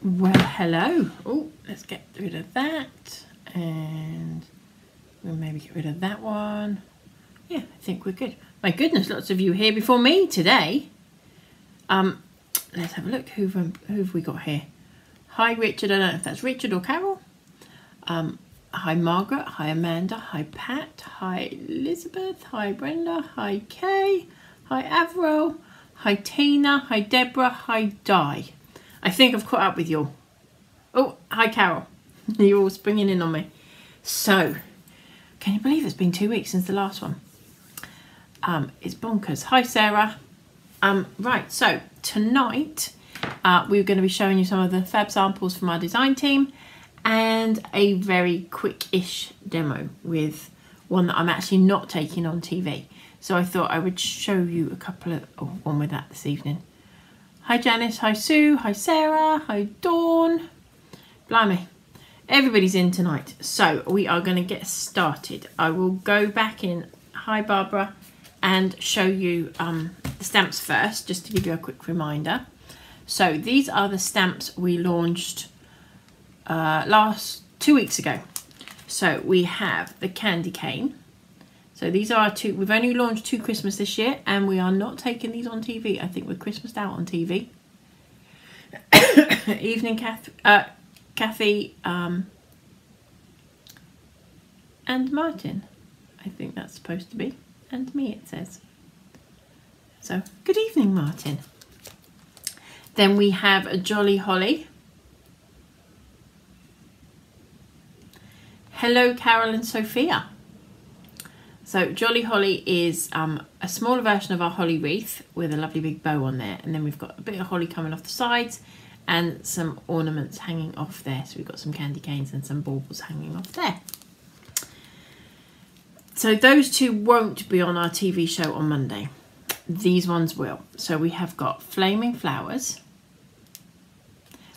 Well, hello. Oh, let's get rid of that, and we'll maybe get rid of that one. Yeah, I think we're good. My goodness, lots of you here before me today. Let's have a look. Who've we got here? Hi, Richard. I don't know if that's Richard or Carol. Hi, Margaret. Hi, Amanda. Hi, Pat. Hi, Elizabeth. Hi, Brenda. Hi, Kay. Hi, Avril. Hi, Tina. Hi, Deborah. Hi, Di. I think I've caught up with you all. Oh, hi, Carol. You're all springing in on me. So, can you believe it's been 2 weeks since the last one? It's bonkers. Hi, Sarah. Right, so tonight we're going to be showing you some of the fab samples from our design team and a very quick-ish demo with one that I'm actually not taking on TV. So I thought I would show you a couple of, one with that this evening. Hi Janice, hi Sue, hi Sarah, hi Dawn. Blimey, everybody's in tonight. So we are going to get started. I will go back in, hi Barbara, and show you the stamps first, just to give you a quick reminder. So these are the stamps we launched 2 weeks ago. So we have the candy cane. So these are our two. We've only launched 2 Christmas this year, and we are not taking these on TV. I think we're Christmased out on TV. Evening, Kathy, and Martin. I think that's supposed to be. And me, it says. So, good evening, Martin. Then we have a Jolly Holly. Hello, Carol and Sophia. So Jolly Holly is a smaller version of our holly wreath with a lovely big bow on there, and then we've got a bit of holly coming off the sides and some ornaments hanging off there. So we've got some candy canes and some baubles hanging off there. So those two won't be on our TV show on Monday. These ones will. So we have got Flaming Flowers,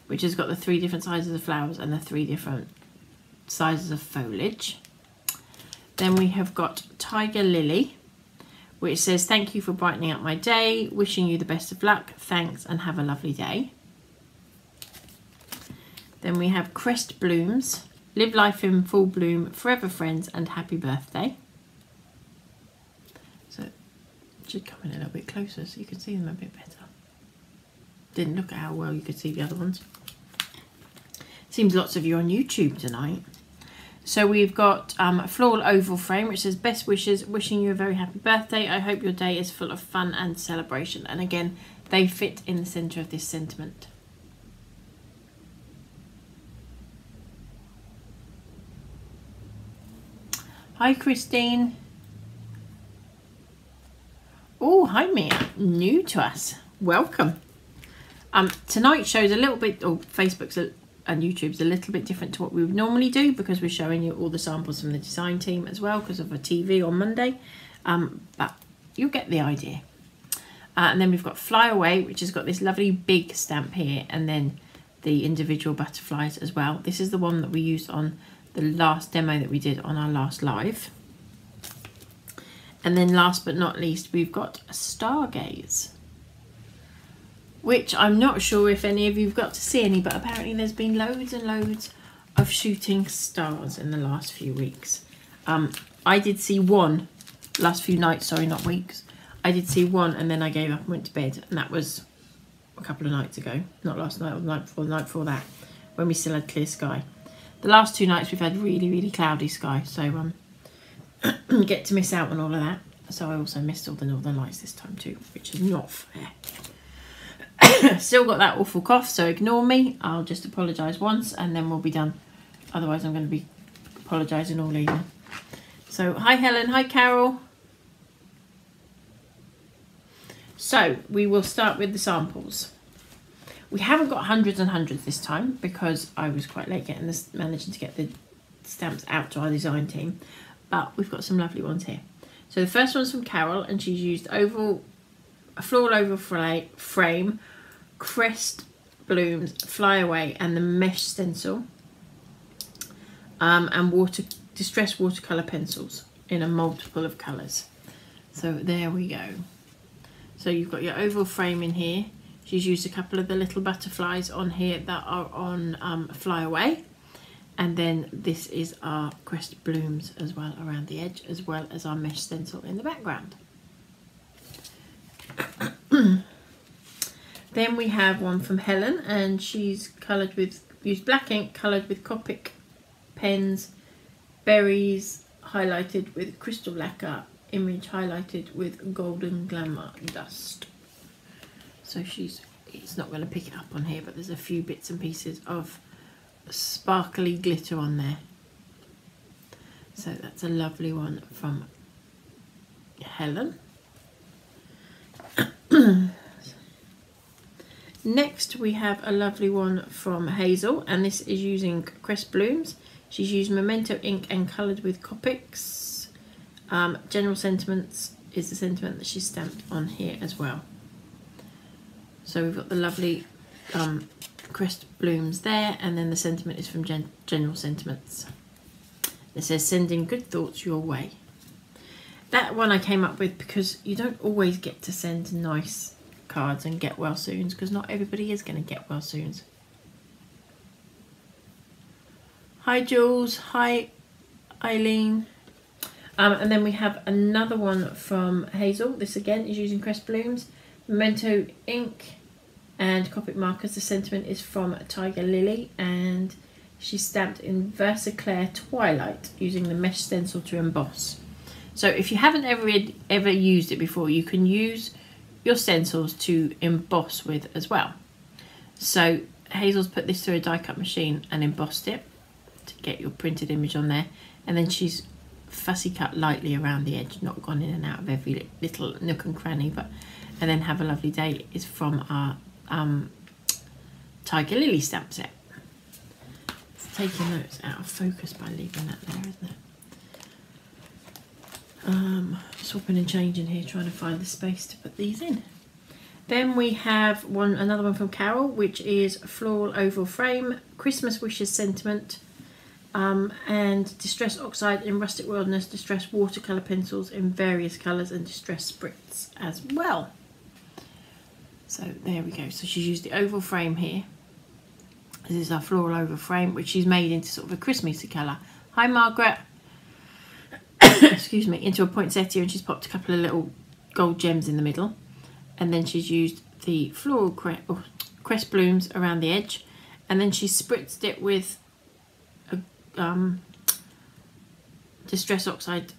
which has got the 3 different sizes of flowers and the 3 different sizes of foliage. Then we have got Tiger Lily, which says, thank you for brightening up my day, wishing you the best of luck, thanks, and have a lovely day. Then we have Crest Blooms, live life in full bloom, forever friends, and happy birthday. So, should come in a little bit closer so you can see them a bit better. Didn't look at how well you could see the other ones. Seems lots of you on YouTube tonight. So we've got a floral oval frame which says best wishes, wishing you a very happy birthday. I hope your day is full of fun and celebration. And again, they fit in the centre of this sentiment. Hi Christine. Oh, hi Mia, new to us. Welcome. Tonight's show's a little bit, or Facebook's and YouTube's a little bit different to what we would normally do because we're showing you all the samples from the design team as well because of a TV on Monday, but you'll get the idea. And then we've got Fly Away, which has got this lovely big stamp here, and then the individual butterflies as well. This is the one that we used on the last demo that we did on our last live. And then last but not least, we've got a Stargaze, which I'm not sure if any of you've got to see any, but apparently there's been loads and loads of shooting stars in the last few weeks. I did see one last few nights, sorry, not weeks. I did see one and then I gave up and went to bed, and that was a couple of nights ago. Not last night or the night before that, when we still had clear sky. The last 2 nights we've had really, really cloudy sky, so get to miss out on all of that. So I also missed all the northern lights this time too, which is not fair. Still got that awful cough, so ignore me. I'll just apologise once and then we'll be done. Otherwise I'm going to be apologising all evening. So hi Helen, hi Carol. So we will start with the samples. We haven't got hundreds and hundreds this time because I was quite late managing to get the stamps out to our design team, but we've got some lovely ones here. So the first one's from Carol, and she's used a floral oval frame, Crest Blooms, Fly Away, and the mesh stencil, and distressed watercolour pencils in a multiple of colours. So there we go. So you've got your oval frame in here. She's used a couple of the little butterflies on here that are on Fly Away. And then this is our crest blooms as well around the edge, as well as our mesh stencil in the background. Then we have one from Helen, and she's coloured with, used black ink, coloured with Copic pens, berries highlighted with crystal lacquer, image highlighted with golden glamour dust. So it's not going to pick it up on here, but there's a few bits and pieces of sparkly glitter on there. So that's a lovely one from Helen. Next we have a lovely one from Hazel, and this is using Crest Blooms. She's used Memento ink and coloured with Copics. General Sentiments is the sentiment that she's stamped on here as well. So we've got the lovely Crest Blooms there, and then the sentiment is from General Sentiments. It says, sending good thoughts your way. That one I came up with because you don't always get to send nice cards and get well soons, because not everybody is going to get well soons. Hi Jules, hi Eileen. And then we have another one from Hazel. This again is using Crest Blooms, Memento ink and Copic markers. The sentiment is from Tiger Lily, and she's stamped in Versafine Twilight using the mesh stencil to emboss. So if you haven't ever used it before, you can use your stencils to emboss with as well. So Hazel's put this through a die cut machine and embossed it to get your printed image on there, and then she's fussy cut lightly around the edge, not gone in and out of every little nook and cranny, but and then Have a Lovely Day is from our Tiger Lily stamp set. It's taking those out of focus by leaving that there, isn't it? Swapping and changing here, trying to find the space to put these in. Then we have another one from Carol, which is Floral Oval Frame, Christmas Wishes Sentiment, and Distress Oxide in Rustic Wilderness, Distress Watercolour pencils in various colours, and Distress Spritz as well. So there we go. So she's used the oval frame here. This is our floral oval frame, which she's made into sort of a Christmassy colour. Hi Margaret. Excuse me, into a poinsettia, and she's popped a couple of little gold gems in the middle, and then she's used the floral crest blooms around the edge, and then she's spritzed it with a distress oxide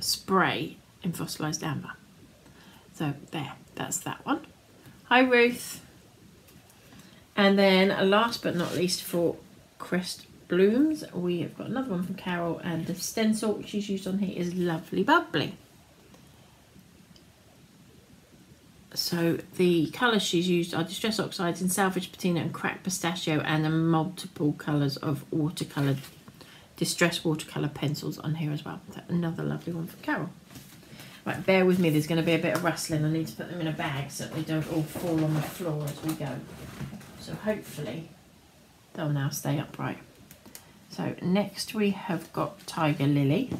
spray in fossilized amber. So there, that's that one. Hi Ruth. And then last but not least for Crest Blooms, we have got another one from Carol, and the stencil she's used on here is Lovely Bubbly. So the colours she's used are Distress Oxides in Salvage Patina and Cracked Pistachio, and then multiple colours of Distress Watercolour pencils on here as well. So another lovely one from Carol. Right, bear with me, there's going to be a bit of rustling. I need to put them in a bag so that they don't all fall on the floor as we go. So hopefully they'll now stay upright. So next we have got Tiger Lily.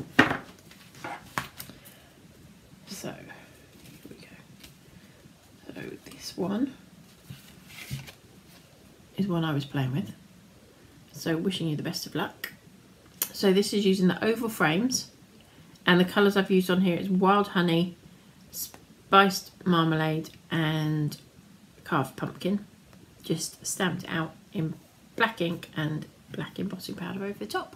So here we go. So this one is one I was playing with. So wishing you the best of luck. So this is using the oval frames, and the colours I've used on here is Wild Honey, Spiced Marmalade and Carved Pumpkin. Just stamped out in black ink and black embossing powder over the top.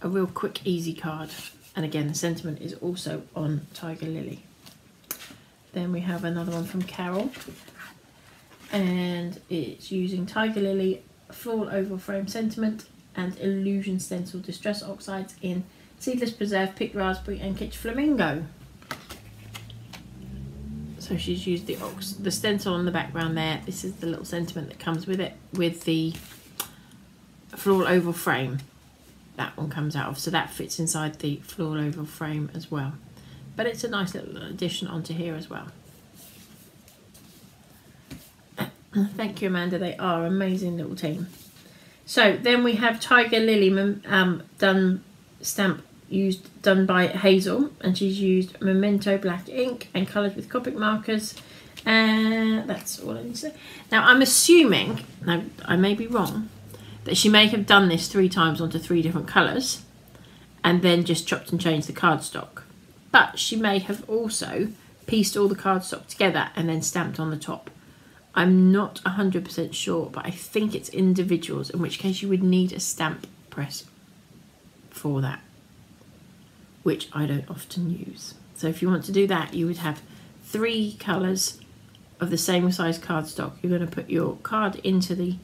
A real quick, easy card. And again, the sentiment is also on Tiger Lily. Then we have another one from Carol, and it's using Tiger Lily, Floral Oval Frame Sentiment and Illusion Stencil Distress Oxides in Seedless Preserve, Picked Raspberry and Kitsch Flamingo. So she's used the stencil on the background there. This is the little sentiment that comes with it, with the floral oval frame that one comes out of. So that fits inside the floral oval frame as well. But it's a nice little addition onto here as well. Thank you, Amanda. They are an amazing little team. So then we have Tiger Lily done stamp done by Hazel, and she's used Memento black ink and coloured with Copic markers, and that's all I need to say. Now I'm assuming, now I may be wrong, that she may have done this 3 times onto 3 different colours and then just chopped and changed the cardstock, but she may have also pieced all the cardstock together and then stamped on the top. I'm not 100% sure, but I think it's individuals, in which case you would need a stamp press for that, which I don't often use. So if you want to do that, you would have 3 colours of the same size cardstock. You're going to put your card into the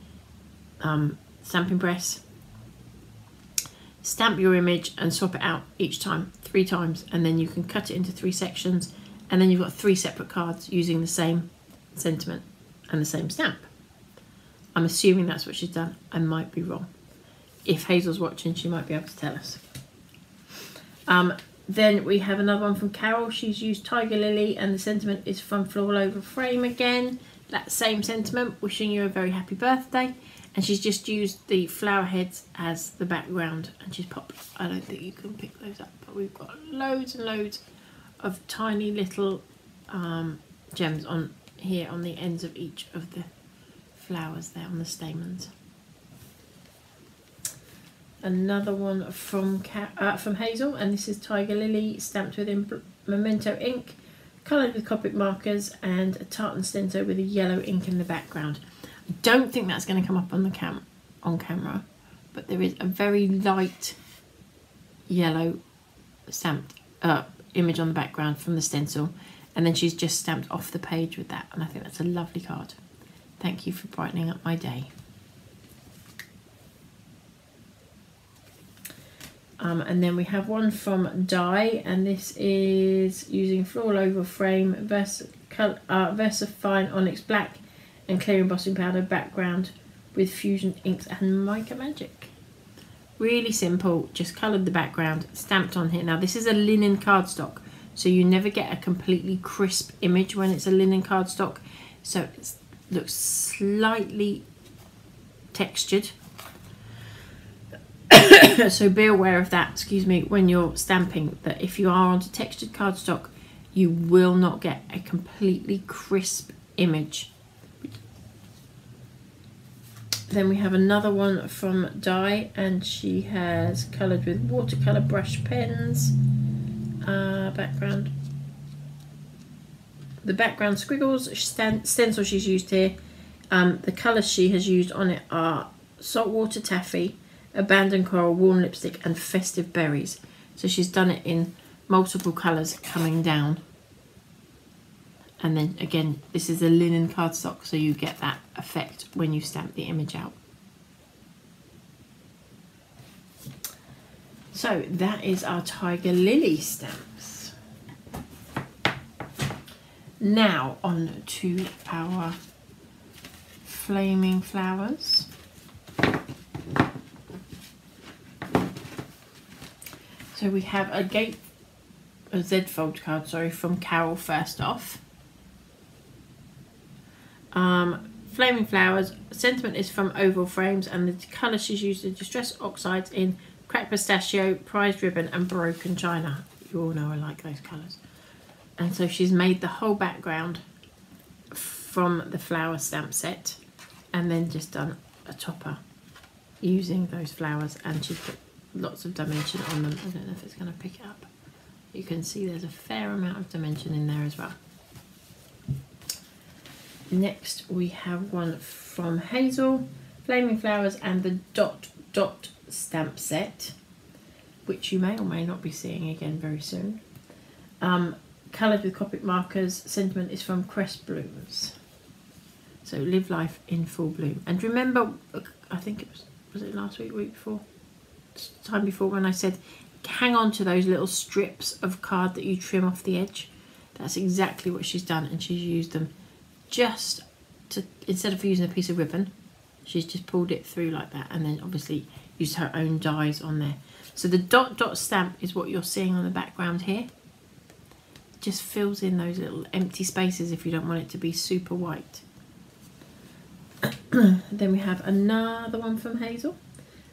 stamping press, stamp your image and swap it out each time 3 times, and then you can cut it into 3 sections, and then you've got 3 separate cards using the same sentiment and the same stamp. I'm assuming that's what she's done. I might be wrong. If Hazel's watching, she might be able to tell us. Then we have another one from Carol. She's used Tiger Lily, and the sentiment is from Floral Over Frame again. That same sentiment, wishing you a very happy birthday. And she's just used the flower heads as the background, and she's popped, I don't think you can pick those up, but we've got loads and loads of tiny little gems on here on the ends of each of the flowers there on the stamens. Another one from Hazel, and this is Tiger Lily, stamped with Memento ink, coloured with Copic markers, and a tartan stencil with a yellow ink in the background. I don't think that's going to come up on the camera, but there is a very light yellow stamped image on the background from the stencil, and then she's just stamped off the page with that, and I think that's a lovely card. Thank you for brightening up my day. And then we have one from Di, and this is using Floral Over Frame, Versafine Onyx Black and clear embossing powder background with Fusion inks and Mica Magic. Really simple, just coloured the background, stamped on here. Now this is a linen cardstock, so you never get a completely crisp image when it's a linen cardstock, so it looks slightly textured. So be aware of that, excuse me, when you're stamping, that if you are onto textured cardstock, you will not get a completely crisp image. Then we have another one from Di, and she has coloured with watercolour brush pens. Background. The background squiggles, stencil she's used here. The colours she has used on it are saltwater taffy, abandoned coral, warm lipstick, and festive berries. So she's done it in multiple colours coming down. And then again, this is a linen cardstock, so you get that effect when you stamp the image out. So that is our Tiger Lily stamps. Now on to our flaming flowers. So we have a Z fold card, sorry, from Carol first off. Flaming flowers, sentiment is from Oval Frames, and the colour she's used are Distress Oxides in Cracked Pistachio, Prized Ribbon, and Broken China. You all know I like those colours. And so she's made the whole background from the flower stamp set, and then just done a topper using those flowers, and she's put lots of dimension on them. I don't know if it's going to pick it up. You can see there's a fair amount of dimension in there as well. Next we have one from Hazel, Flaming Flowers and the Dot Dot stamp set, which you may or may not be seeing again very soon. Coloured with Copic markers, sentiment is from Crest Blooms. So live life in full bloom. And remember, I think it was it last week, week before? Time before, when I said hang on to those little strips of card that you trim off the edge. That's exactly what she's done, and she's used them just to, instead of using a piece of ribbon, she's just pulled it through like that, and then obviously used her own dies on there. So the dot dot stamp is what you're seeing on the background here. It just fills in those little empty spaces if you don't want it to be super white. Then we have another one from Hazel.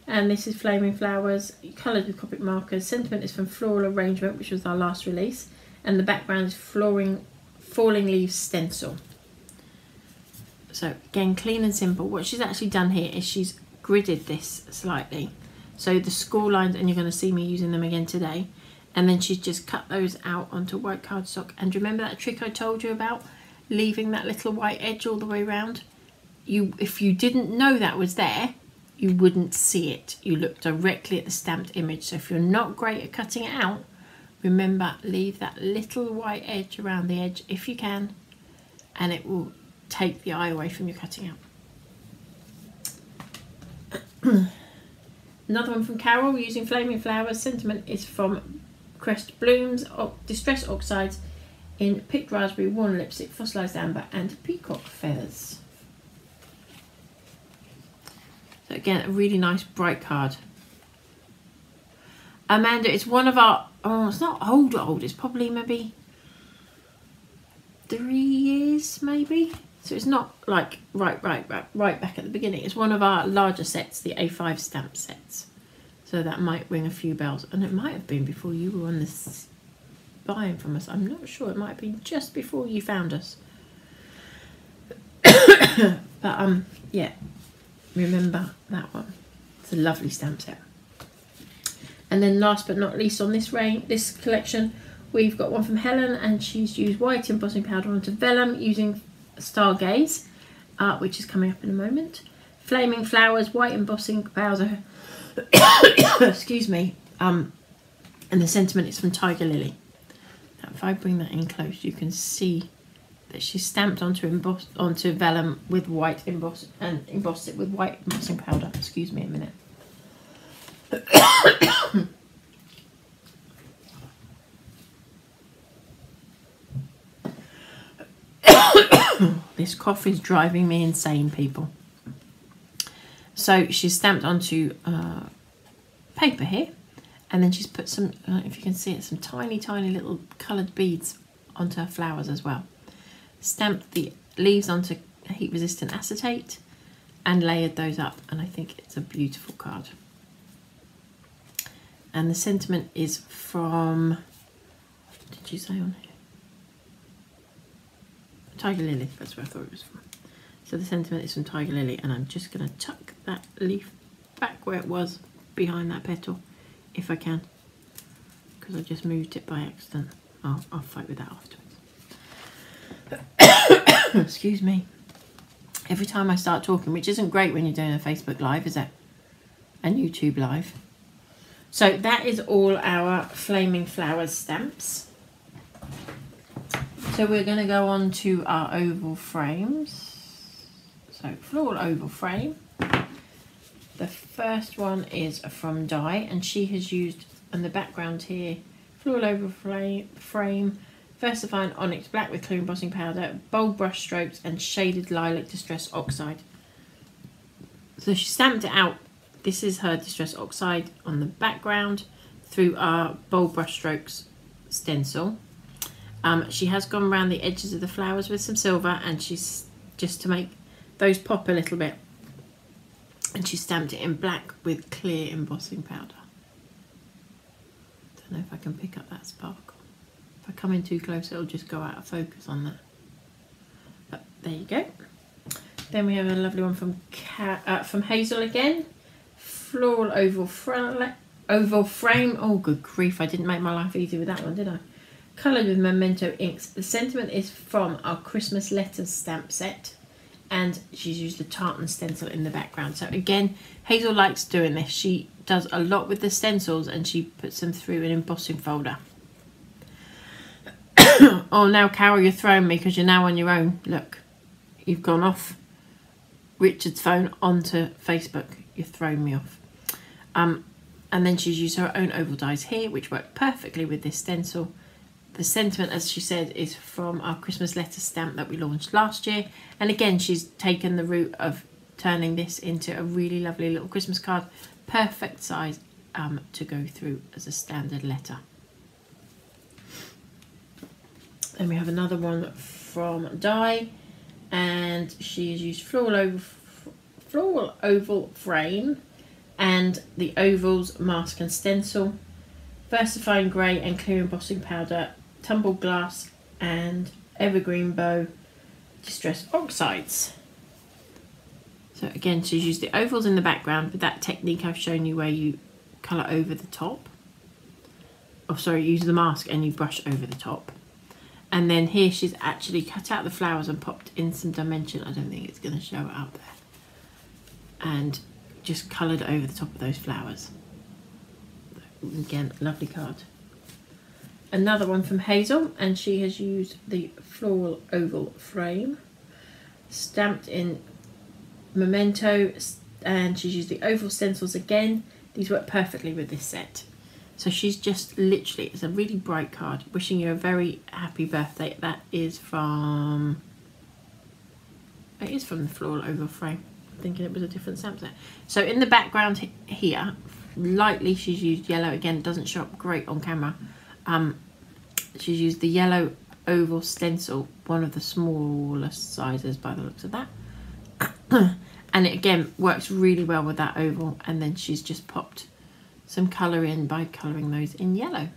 And this is Flaming Flowers, coloured with Copic markers. Sentiment is from Floral Arrangement, which was our last release. And the background is Falling Leaves stencil. So again, clean and simple. What she's actually done here is she's gridded this slightly. So the score lines, and you're going to see me using them again today. And then she's just cut those out onto white cardstock. And remember that trick I told you about? Leaving that little white edge all the way around? If you didn't know that was there, you wouldn't see it. You look directly at the stamped image. So if you're not great at cutting it out, remember, leave that little white edge around the edge if you can, and it will take the eye away from your cutting out. Another one from Carol, using Flaming Flowers. Sentiment is from Crest Blooms, Distress Oxides in Picked Raspberry, Worn Lipstick, Fossilised Amber and Peacock Feathers. So again, a really nice bright card. Amanda, it's one of our, oh, it's not old, it's probably maybe 3 years maybe. So it's not like right back at the beginning. It's one of our larger sets, the A5 stamp sets. So that might ring a few bells. And it might have been before you were on this buying from us. I'm not sure, it might have been just before you found us. But yeah. Remember that one. It's a lovely stamp set. And then last but not least on this collection, we've got one from Helen, and she's used white embossing powder onto vellum using Stargaze, which is coming up in a moment. Flaming Flowers, white embossing powder. Excuse me. And the sentiment is from Tiger Lily. Now, if I bring that in close, you can see that she stamped onto vellum with white embossed it with white embossing powder. Excuse me a minute. This cough is driving me insane, people. So she's stamped onto paper here, and then she's put some, if you can see it, some tiny little coloured beads onto her flowers as well. Stamped the leaves onto heat resistant acetate and layered those up, and I think it's a beautiful card. And the sentiment is from, what did you say on here? Tiger Lily, that's where I thought it was from. So the sentiment is from Tiger Lily, and I'm just going to tuck that leaf back where it was behind that petal if I can, because I just moved it by accident. I'll fight with that afterwards. Excuse me. Every time I start talking, which isn't great when you're doing a Facebook Live, is it? And YouTube Live. So that is all our Flaming Flowers stamps. So we're going to go on to our oval frames. So floral oval frame. The first one is from Di, and she has used on the background here floral oval frame, Versafine Onyx black with clear embossing powder, bold brush strokes and shaded lilac distress oxide. So she stamped it out. This is her distress oxide on the background through our bold brush strokes stencil. She has gone around the edges of the flowers with some silver, and she's just to make those pop a little bit. And she stamped it in black with clear embossing powder. Don't know if I can pick up that sparkle. If I come in too close, it'll just go out of focus on that. But there you go. Then we have a lovely one from Hazel again. Floral oval frame. Oh, good grief. I didn't make my life easy with that one, did I? Coloured with Memento inks. The sentiment is from our Christmas letters stamp set. And she's used the tartan stencil in the background. So again, Hazel likes doing this. She does a lot with the stencils, and she puts them through an embossing folder. Oh, now Carol, you're throwing me because you're now on your own. Look, you've gone off Richard's phone onto Facebook. You've thrown me off. And then she's used her own oval dies here, which work perfectly with this stencil. The sentiment, as she said, is from our Christmas letter stamp that we launched last year. And again, she's taken the route of turning this into a really lovely little Christmas card. Perfect size to go through as a standard letter. Then we have another one from Di, and she has used floral oval frame, and the ovals, mask and stencil, Versafine grey and clear embossing powder, tumbled glass and evergreen bow distress oxides. So again, she's used the ovals in the background with that technique I've shown you where you colour over the top. Oh sorry, use the mask and you brush over the top. And then here she's actually cut out the flowers and popped in some dimension. I don't think it's going to show it up there. And just coloured over the top of those flowers. Again, lovely card. Another one from Hazel, and she has used the floral oval frame, stamped in memento, and she's used the oval stencils again. These work perfectly with this set. So she's just literally, it's a really bright card, wishing you a very happy birthday. That is from, it is from the floral oval frame. I'm thinking it was a different stamp set. So in the background here, lightly she's used yellow. Again, it doesn't show up great on camera. She's used the yellow oval stencil, one of the smallest sizes by the looks of that. And it again works really well with that oval, and then she's just popped some colour in by colouring those in yellow.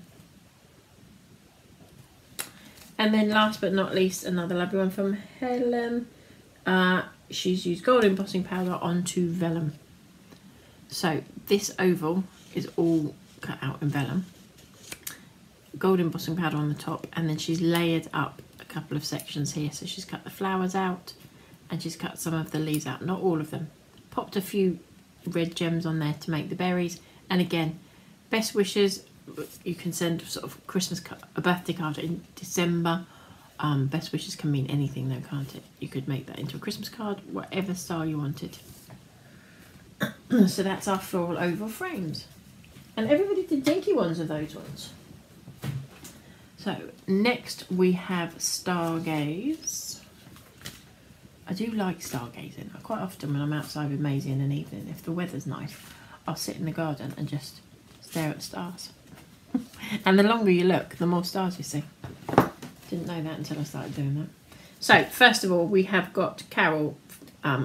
And then last but not least, another lovely one from Helen. She's used gold embossing powder onto vellum. So this oval is all cut out in vellum, gold embossing powder on the top, and then she's layered up a couple of sections here. So she's cut the flowers out and she's cut some of the leaves out, not all of them. Popped a few red gems on there to make the berries. And again, best wishes, you can send sort of Christmas card, a birthday card in December. Best wishes can mean anything though, can't it? You could make that into a Christmas card, whatever style you wanted. So that's our floral oval frames. And everybody did dinky ones of those ones. So next we have Stargaze. I do like stargazing. Quite often when I'm outside with Maisie in an evening, if the weather's nice, I'll sit in the garden and just stare at stars. And the longer you look, the more stars you see. Didn't know that until I started doing that. So first of all, we have got Carol.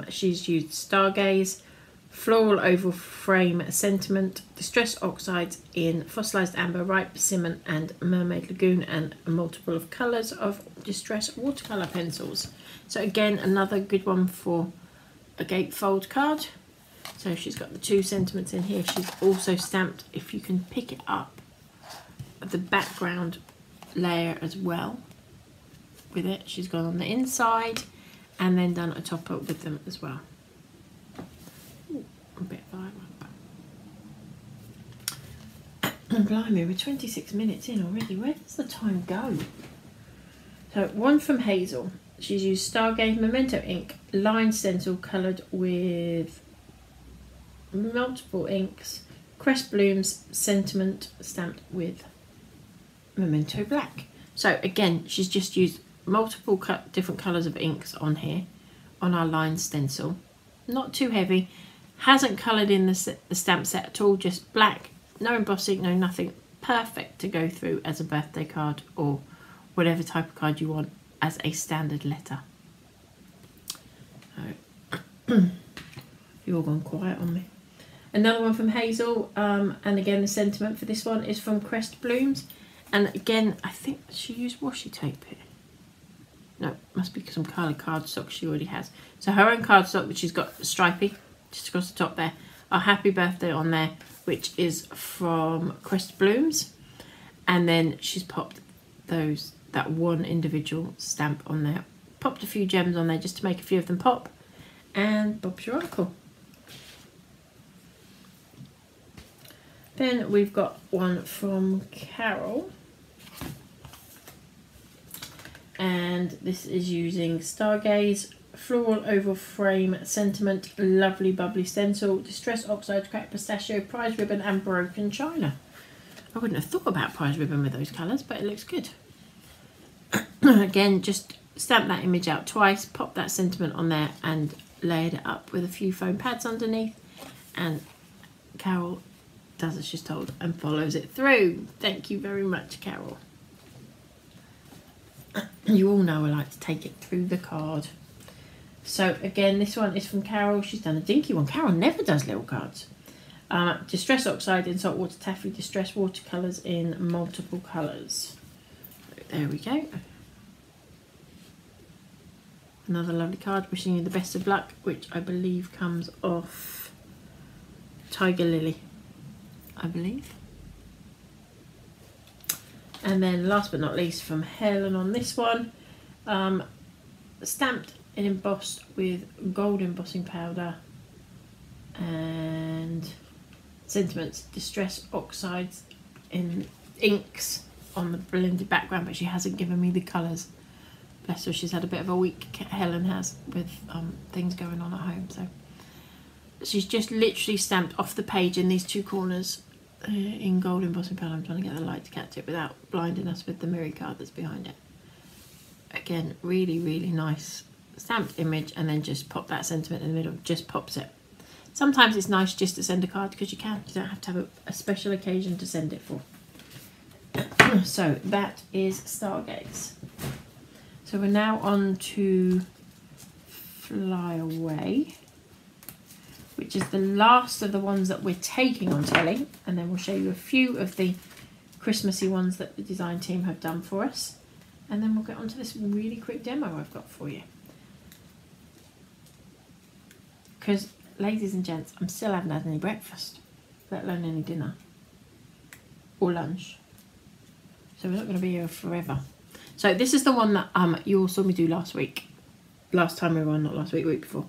She's used Stargaze, floral oval frame sentiment, distress oxides in fossilized amber, ripe persimmon and mermaid lagoon, and a multiple of colours of distress watercolour pencils. So again, another good one for a gatefold card. So she's got the two sentiments in here. She's also stamped, if you can pick it up, the background layer as well with it. She's gone on the inside and then done a topper with them as well. Ooh, a bit fire up. Blimey, we're 26 minutes in already. Where does the time go? So one from Hazel. She's used Stargaze Memento ink, line stencil coloured with multiple inks, Crest Blooms sentiment stamped with Memento black. So again, she's just used multiple different colours of inks on here on our line stencil. Not too heavy, hasn't coloured in the stamp set at all, just black, no embossing, no nothing. Perfect to go through as a birthday card or whatever type of card you want as a standard letter. So, you've all gone quiet on me. Another one from Hazel, and again the sentiment for this one is from Crest Blooms, and again I think she used washi tape here. No, must be some kind of cardstock she already has. So her own cardstock, which she's got stripy just across the top there, our happy birthday on there, which is from Crest Blooms, and then she's popped that one individual stamp on there, popped a few gems on there just to make a few of them pop, and Bob's your uncle. Then we've got one from Carol, and this is using Stargaze, floral oval frame sentiment, lovely bubbly stencil, distress oxide, cracked pistachio, prize ribbon and broken china. I wouldn't have thought about prize ribbon with those colours, but it looks good. Again, just stamp that image out twice, pop that sentiment on there and layered it up with a few foam pads underneath, and Carol does as she's told and follows it through. Thank you very much, Carol. You all know I like to take it through the card. So again, this one is from Carol. She's done a dinky one. Carol never does little cards. Distress Oxide in Saltwater Taffy, Distress Watercolours in multiple colours. There we go. Another lovely card, wishing you the best of luck, which I believe comes off Tiger Lily, I believe. And then last but not least from Helen on this one, stamped and embossed with gold embossing powder and sentiments, Distress Oxides in inks on the blended background, but she hasn't given me the colours. Bless her, she's had a bit of a week, Helen has, with things going on at home. So she's just literally stamped off the page in these two corners in gold embossing powder. I'm trying to get the light to catch it without blinding us with the mirror card that's behind it. Again, really, really nice stamped image, and then just pop that sentiment in the middle, just pops it. Sometimes it's nice just to send a card because you don't have to have a special occasion to send it for. So that is Stargaze. So we're now on to Fly Away, which is the last of the ones that we're taking on telly, and then we'll show you a few of the Christmassy ones that the design team have done for us, and then we'll get on to this really quick demo I've got for you. Because, ladies and gents, I still haven't had any breakfast, let alone any dinner or lunch, so we're not going to be here forever. So this is the one that you all saw me do last week. Last time we were on, not last week, week before.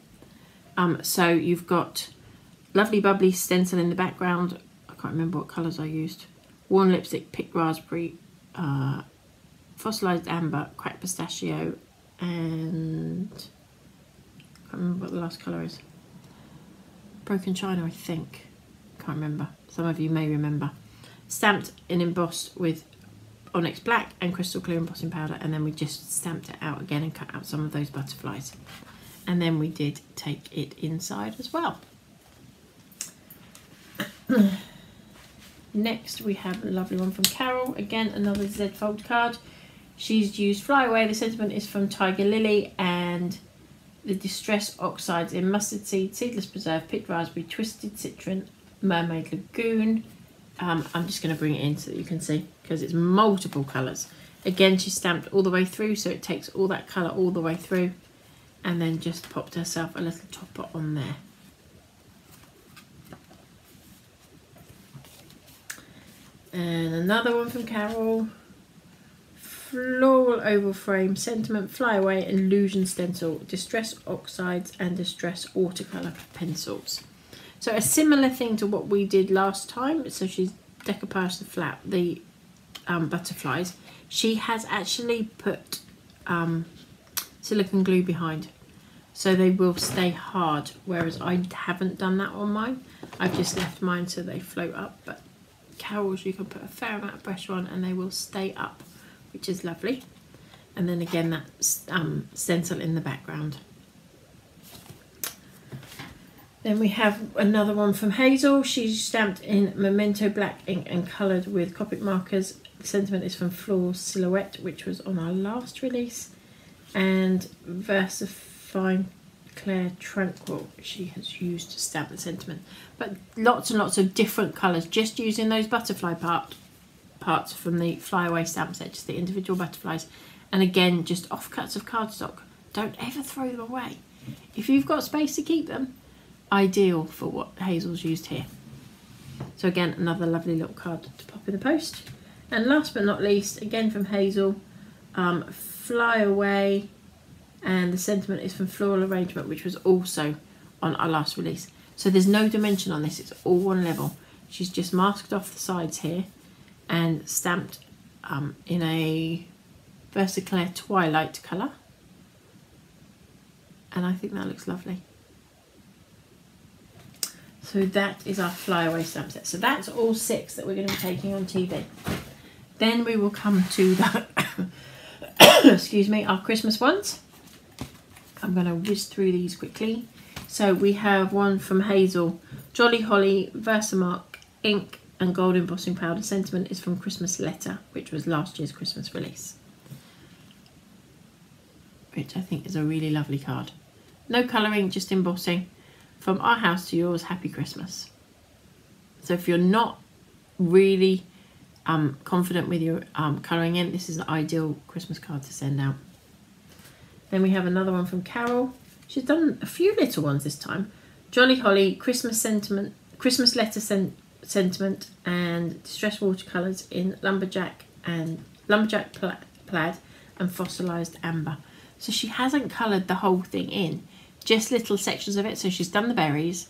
So you've got lovely bubbly stencil in the background. I can't remember what colours I used. Worn lipstick, picked raspberry, fossilised amber, cracked pistachio, and I can't remember what the last colour is. Broken china, I think. Can't remember. Some of you may remember. Stamped and embossed with Onyx black and crystal clear embossing powder, and then we just stamped it out again and cut out some of those butterflies, and then we did take it inside as well. Next we have a lovely one from Carol, again another Z fold card. She's used Fly Away, the sentiment is from Tiger Lily, and the Distress Oxides in mustard seed, seedless preserve, picked raspberry, twisted citron, mermaid lagoon. I'm just going to bring it in so that you can see, because it's multiple colours. Again, she stamped all the way through, so it takes all that colour all the way through, and then just popped herself a little topper on there. And another one from Carol. Floral oval frame, sentiment, Fly Away, illusion stencil, Distress Oxides and Distress watercolour pencils. So a similar thing to what we did last time. So she's decoupaged the butterflies. She has actually put silicone glue behind, so they will stay hard, whereas I haven't done that on mine. I've just left mine so they float up, but Carol's you can put a fair amount of pressure on and they will stay up, which is lovely. And then again that stencil in the background. Then we have another one from Hazel. She's stamped in Memento black ink and coloured with Copic markers. The sentiment is from Floor Silhouette, which was on our last release. And Versafine Claire Tranquil, she has used to stamp the sentiment. But lots and lots of different colours, just using those butterfly parts from the Fly Away stamp set, just the individual butterflies. And again, just offcuts of cardstock. Don't ever throw them away. If you've got space to keep them, ideal for what Hazel's used here. So again, another lovely little card to pop in the post. And last but not least, again from Hazel, Fly Away, and the sentiment is from Floral Arrangement, which was also on our last release. So there's no dimension on this, it's all one level. She's just masked off the sides here and stamped in a Versaclair Twilight colour, and I think that looks lovely. So that is our Fly Away stamp set. So that's all 6 that we're going to be taking on TV. Then we will come to the excuse me, our Christmas ones. I'm going to whiz through these quickly. So we have one from Hazel, Jolly Holly, Versamark ink and gold embossing powder. Sentiment is from Christmas Letter, which was last year's Christmas release, which I think is a really lovely card. No colouring, just embossing. From our house to yours, happy Christmas. So if you're not really confident with your colouring in, this is an ideal Christmas card to send out. Then we have another one from Carol. She's done a few little ones this time. Jolly Holly, Christmas sentiment, Christmas letter sentiment, and distress watercolours in lumberjack plaid and fossilised amber. So she hasn't coloured the whole thing in, just little sections of it. So she's done the berries,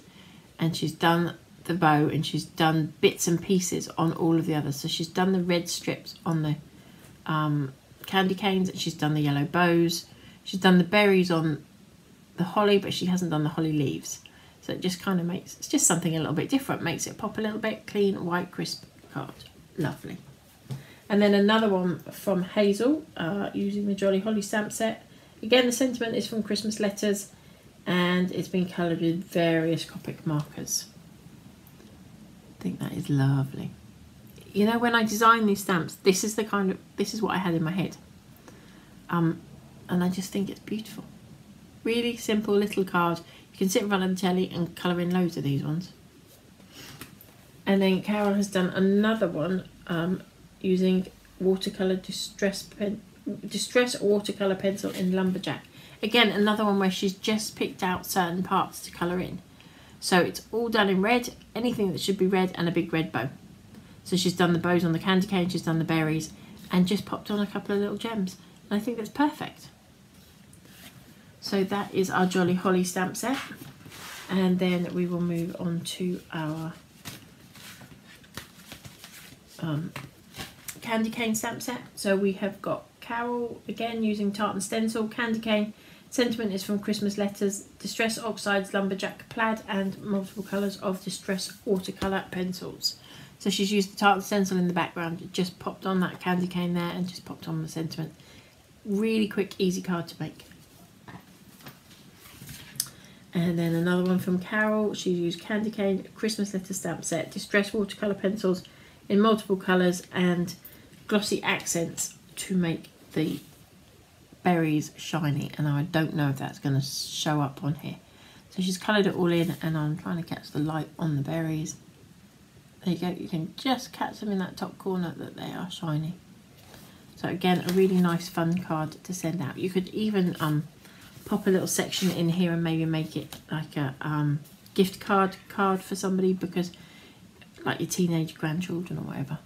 and she's done the bow, and she's done bits and pieces on all of the others. So she's done the red strips on the candy canes, and she's done the yellow bows. She's done the berries on the holly, but she hasn't done the holly leaves. So it just kind of makes, it's just something a little bit different, makes it pop a little bit. Clean, white, crisp card. Lovely. And then another one from Hazel, using the Jolly Holly stamp set. Again, the sentiment is from Christmas letters, and it's been coloured with various Copic markers. I think that is lovely. You know, when I design these stamps, this is what I had in my head. And I just think it's beautiful. Really simple little card. You can sit in front of the telly and colour in loads of these ones. And then Carol has done another one using watercolour distress watercolour pencil in lumberjack. Again, another one where she's just picked out certain parts to colour in. So it's all done in red, anything that should be red, and a big red bow. So she's done the bows on the candy cane, she's done the berries, and just popped on a couple of little gems. And I think that's perfect. So that is our Jolly Holly stamp set. And then we will move on to our candy cane stamp set. So we have got Carol, again using tartan stencil, candy cane. Sentiment is from Christmas letters, distress oxides, lumberjack plaid, and multiple colours of distress watercolour pencils. So she's used the tartan stencil in the background, just popped on that candy cane there, and just popped on the sentiment. Really quick, easy card to make. And then another one from Carol. She's used candy cane, Christmas letter stamp set, distress watercolour pencils in multiple colours, and glossy accents to make the berries shiny. And I don't know if that's going to show up on here. So she's coloured it all in, and I'm trying to catch the light on the berries. There you go. You can just catch them in that top corner that they are shiny. So again, a really nice fun card to send out. You could even pop a little section in here and maybe make it like a gift card for somebody, because like your teenage grandchildren or whatever.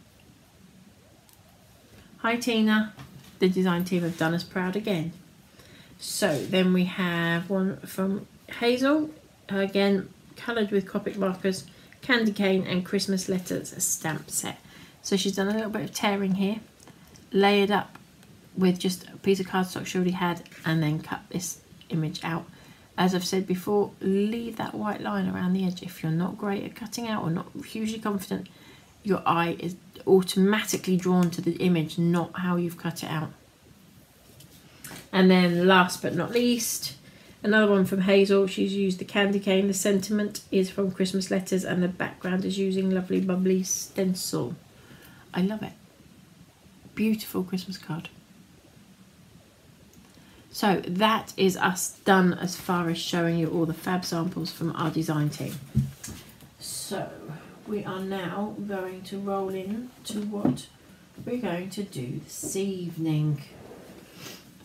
Hi Tina, the design team have done us proud again. So then we have one from Hazel, again coloured with Copic markers, candy cane, and Christmas letters, a stamp set. So she's done a little bit of tearing here, layered up with just a piece of cardstock she already had, and then cut this image out. As I've said before, leave that white line around the edge. If you're not great at cutting out or not hugely confident, your eye is automatically drawn to the image, not how you've cut it out. And then last but not least, another one from Hazel. She's used the candy cane. The sentiment is from Christmas letters, and the background is using lovely bubbly stencil. I love it. Beautiful Christmas card. So that is us done as far as showing you all the fab samples from our design team. So we are now going to roll in to what we're going to do this evening,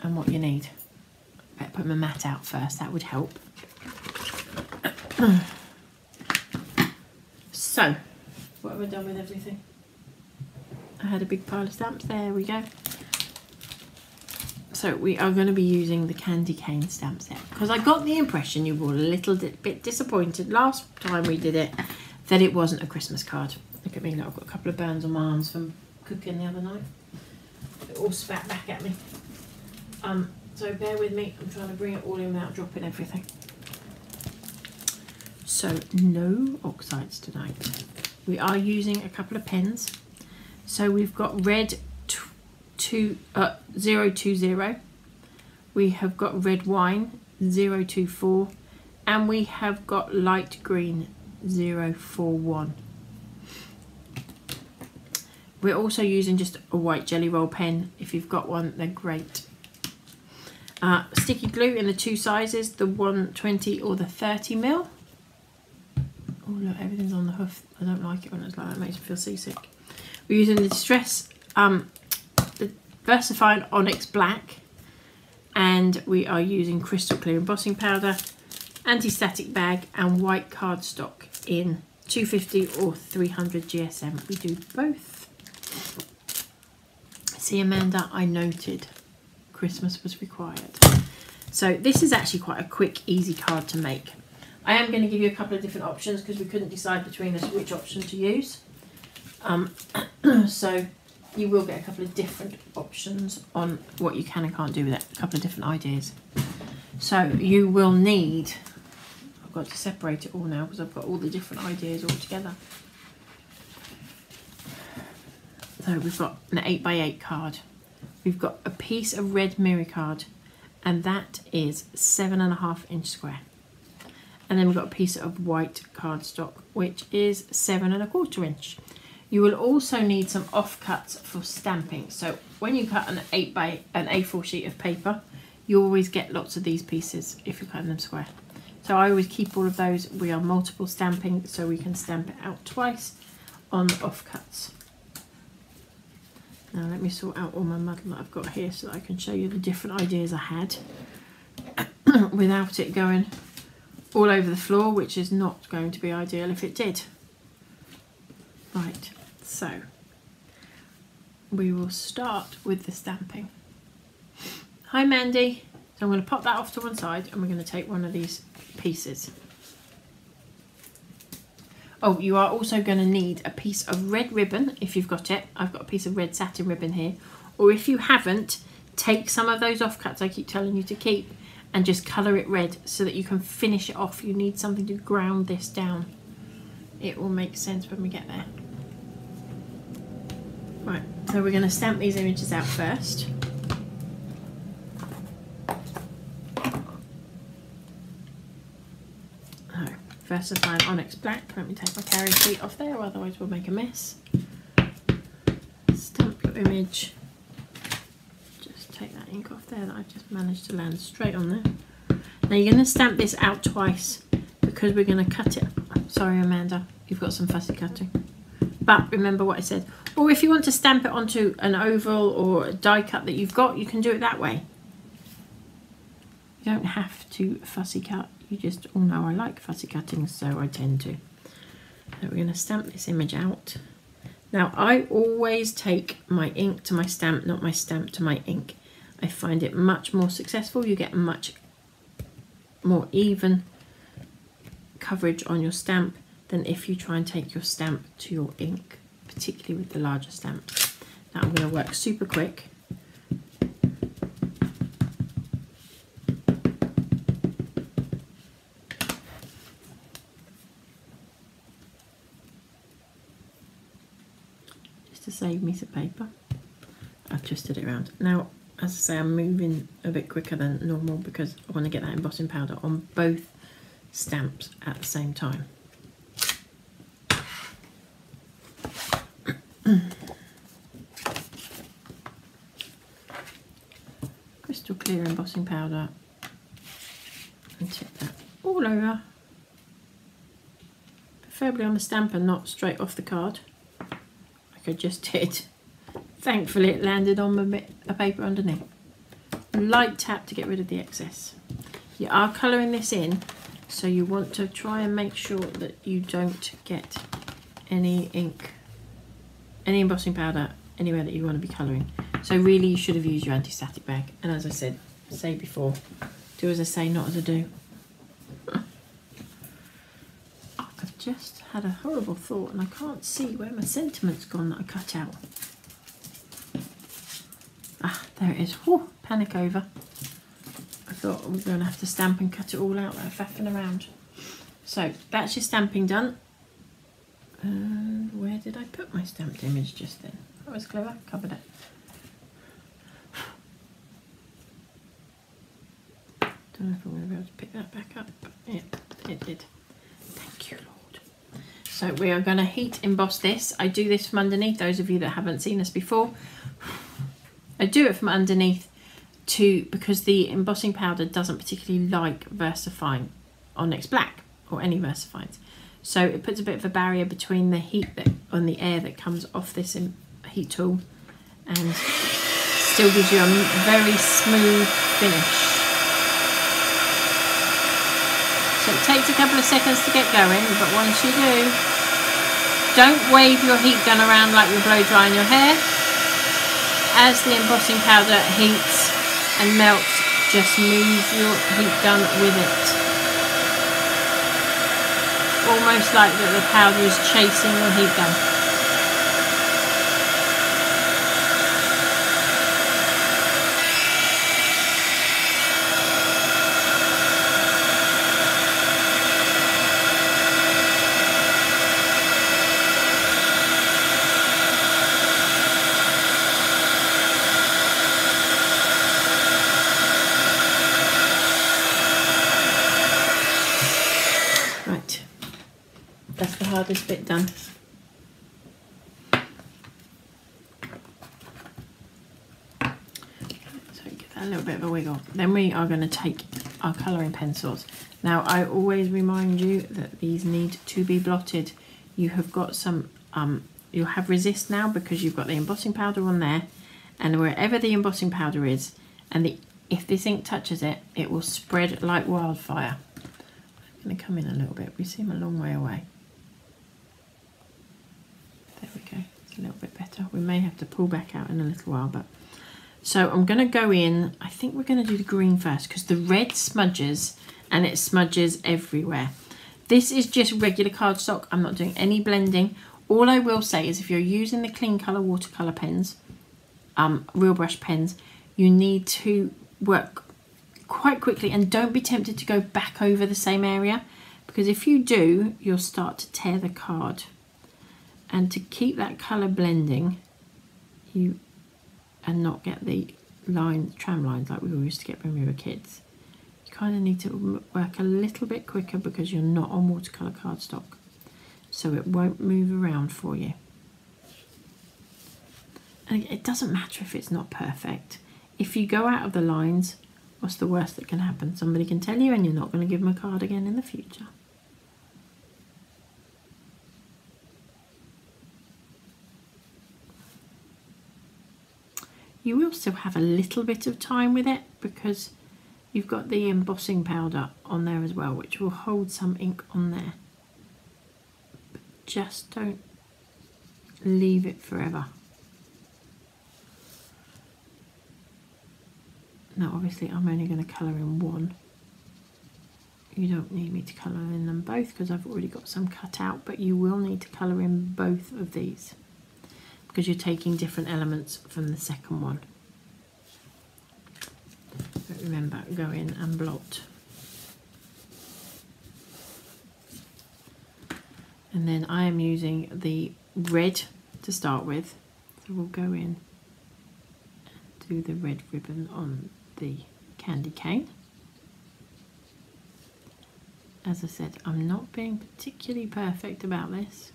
and what you need. Better put my mat out first, that would help. So, what have I done with everything? I had a big pile of stamps, there we go. So we are going to be using the candy cane stamp set, because I got the impression you were a little bit disappointed last time we did it that it wasn't a Christmas card. Look at me, look, I've got a couple of burns on my arms from cooking the other night. It all spat back at me. So bear with me, I'm trying to bring it all in without dropping everything. So no oxides tonight. We are using a couple of pens. So we've got red 020, we have got red wine 024, and we have got light green 041. We're also using just a white jelly roll pen. If you've got one, they're great. Sticky glue in the two sizes, the 120 or the 30 mil. Oh look, everything's on the hoof. I don't like it when it's like that. It makes me feel seasick. We're using the Distress, the Versafine Onyx Black, and we are using Crystal Clear Embossing Powder, Anti-Static Bag, and white cardstock in 250 or 300 GSM. We do both. See, Amanda, I noted Christmas was required. So this is actually quite a quick, easy card to make. I am going to give you a couple of different options because we couldn't decide between us which option to use. So you will get a couple of different options on what you can and can't do with it. A couple of different ideas. So you will need, I've got to separate it all now because I've got all the different ideas all together. So we've got an 8x8 card. We've got a piece of red mirror card, and that is 7.5 inch square. And then we've got a piece of white cardstock, which is 7.25 inch. You will also need some offcuts for stamping. So when you cut an A4 sheet of paper, you always get lots of these pieces if you're cutting them square. So I always keep all of those. We are multiple stamping, so we can stamp it out twice on offcuts. Now let me sort out all my muddle that I've got here so that I can show you the different ideas I had without it going all over the floor, which is not going to be ideal if it did. Right, so we will start with the stamping. Hi Mandy. So I'm going to pop that off to one side and we're going to take one of these pieces. Oh, you are also going to need a piece of red ribbon if you've got it. I've got a piece of red satin ribbon here. Or if you haven't, take some of those offcuts I keep telling you to keep and just colour it red so that you can finish it off. You need something to ground this down. It will make sense when we get there. Right, so we're going to stamp these images out first. Versafine Onyx Black. Let me take my carry sheet off there, otherwise we'll make a mess. Stamp your image. Just take that ink off there that I've just managed to land straight on there. Now you're going to stamp this out twice because we're going to cut it. Sorry Amanda, you've got some fussy cutting. But remember what I said. Or if you want to stamp it onto an oval or a die cut that you've got, you can do it that way. You don't have to fussy cut. You just all know I like fussy cutting, so I tend to. So we're going to stamp this image out. Now I always take my ink to my stamp, not my stamp to my ink. I find it much more successful. You get much more even coverage on your stamp than if you try and take your stamp to your ink, particularly with the larger stamps. Now I'm going to work super quick. To save me some paper, I've twisted it around. Now, as I say, I'm moving a bit quicker than normal because I want to get that embossing powder on both stamps at the same time. Crystal clear embossing powder and tip that all over, preferably on the stamp and not straight off the card. I just did. Thankfully it landed on a bit of paper underneath. A light tap to get rid of the excess. You are colouring this in, so you want to try and make sure that you don't get any ink, any embossing powder anywhere that you want to be colouring. So really you should have used your anti-static bag. And as I said, say before, do as I say, not as I do. I've just had a horrible thought and I can't see where my sentiment's gone that I cut out. Ah, there it is. Whew, panic over. I thought we were going to have to stamp and cut it all out like faffing around. So that's your stamping done. And where did I put my stamped image just then? That was clever, covered it. Don't know if I'm going to be able to pick that back up. Yeah, it did. Thank you, Lord. So we are going to heat emboss this. I do this from underneath, those of you that haven't seen this before. I do it from underneath because the embossing powder doesn't particularly like Versafine Onyx Black or any Versafines. so it puts a bit of a barrier between the heat and the air that comes off this heat tool, and still gives you a very smooth finish. So it takes a couple of seconds to get going, but once you do, don't wave your heat gun around like you're blow drying your hair. As the embossing powder heats and melts, just move your heat gun with it. Almost like that the powder is chasing your heat gun. Right, that's the hardest bit done. So give that a little bit of a wiggle. Then we are going to take our colouring pencils. Now I always remind you that these need to be blotted. You have got some, you'll have resist now because you've got the embossing powder on there, and wherever the embossing powder is, and if this ink touches it, it will spread like wildfire. Going to come in a little bit. We seem a long way away. There we go. It's a little bit better. We may have to pull back out in a little while, but so I'm going to go in. I think we're going to do the green first because the red smudges and it smudges everywhere. This is just regular cardstock. I'm not doing any blending. All I will say is if you're using the clean colour watercolour pens, real brush pens, you need to work quite quickly and don't be tempted to go back over the same area, because if you do, you'll start to tear the card. And to keep that colour blending and not get the tram lines like we all used to get when we were kids, you kind of need to work a little bit quicker because you're not on watercolour cardstock, so it won't move around for you. And it doesn't matter if it's not perfect. If you go out of the lines, what's the worst that can happen? Somebody can tell you and you're not going to give them a card again in the future. You will still have a little bit of time with it because you've got the embossing powder on there as well, which will hold some ink on there. But just don't leave it forever. Now obviously I'm only going to colour in one. You don't need me to colour in them both because I've already got some cut out, but you will need to colour in both of these because you're taking different elements from the second one. But remember, go in and blot. And then I am using the red to start with, so we'll go in and do the red ribbon on the candy cane. As I said, I'm not being particularly perfect about this.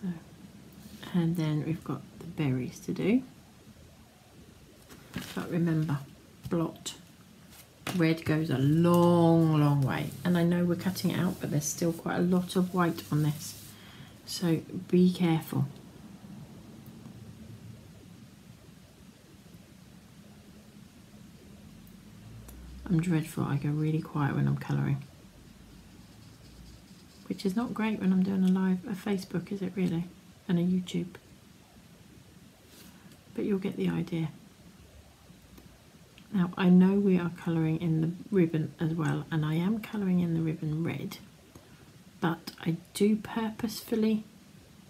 So, and then we've got the berries to do. But remember, blot. Red goes a long way, and I know we're cutting it out, but there's still quite a lot of white on this, so be careful. I'm dreadful. I go really quiet when I'm colouring, which is not great when I'm doing a Facebook, is it really, and a YouTube, but you'll get the idea. Now I know we are colouring in the ribbon as well, and I am colouring in the ribbon red, but I do purposefully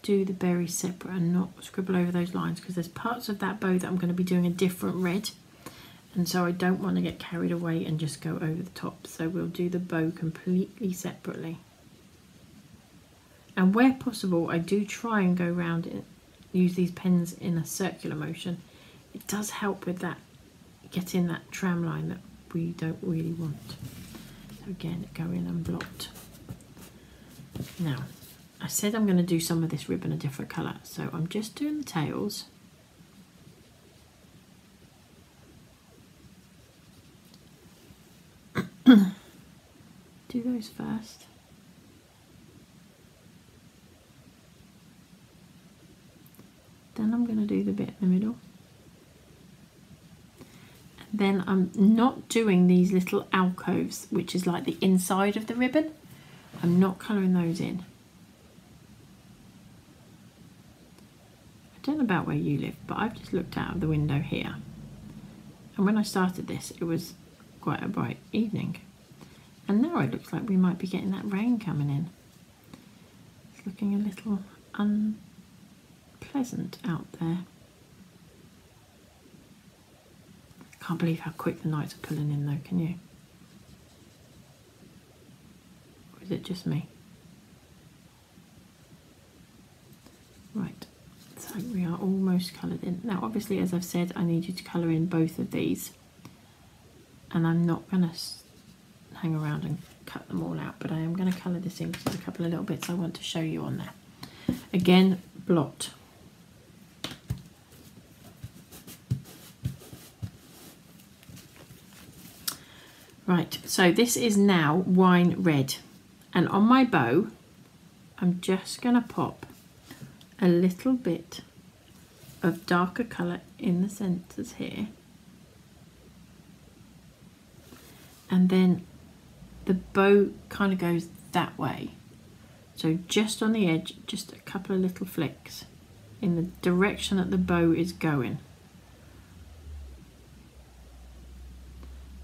do the berries separate and not scribble over those lines because there's parts of that bow that I'm going to be doing a different red, and so I don't want to get carried away and just go over the top, so we'll do the bow completely separately. And where possible I do try and go around and use these pens in a circular motion. It does help with that, getting that tram line that we don't really want. So again, go in and blot. Now, I said I'm going to do some of this ribbon a different colour, so I'm just doing the tails. Do those first. Then I'm going to do the bit in the middle. And then I'm not doing these little alcoves, which is like the inside of the ribbon. I'm not colouring those in. I don't know about where you live, but I've just looked out of the window here. And when I started this, it was quite a bright evening. And now it looks like we might be getting that rain coming in. It's looking a little unpleasant out there. Can't believe how quick the nights are pulling in though, can you? Or is it just me? Right, so we are almost coloured in. Now obviously, as I've said, I need you to colour in both of these. And I'm not going to hang around and cut them all out, but I am going to colour this in because there's a couple of little bits I want to show you on there. Again, blot. Right, so this is now wine red, and on my bow I'm just going to pop a little bit of darker colour in the centres here, and then the bow kind of goes that way, so just on the edge, just a couple of little flicks in the direction that the bow is going.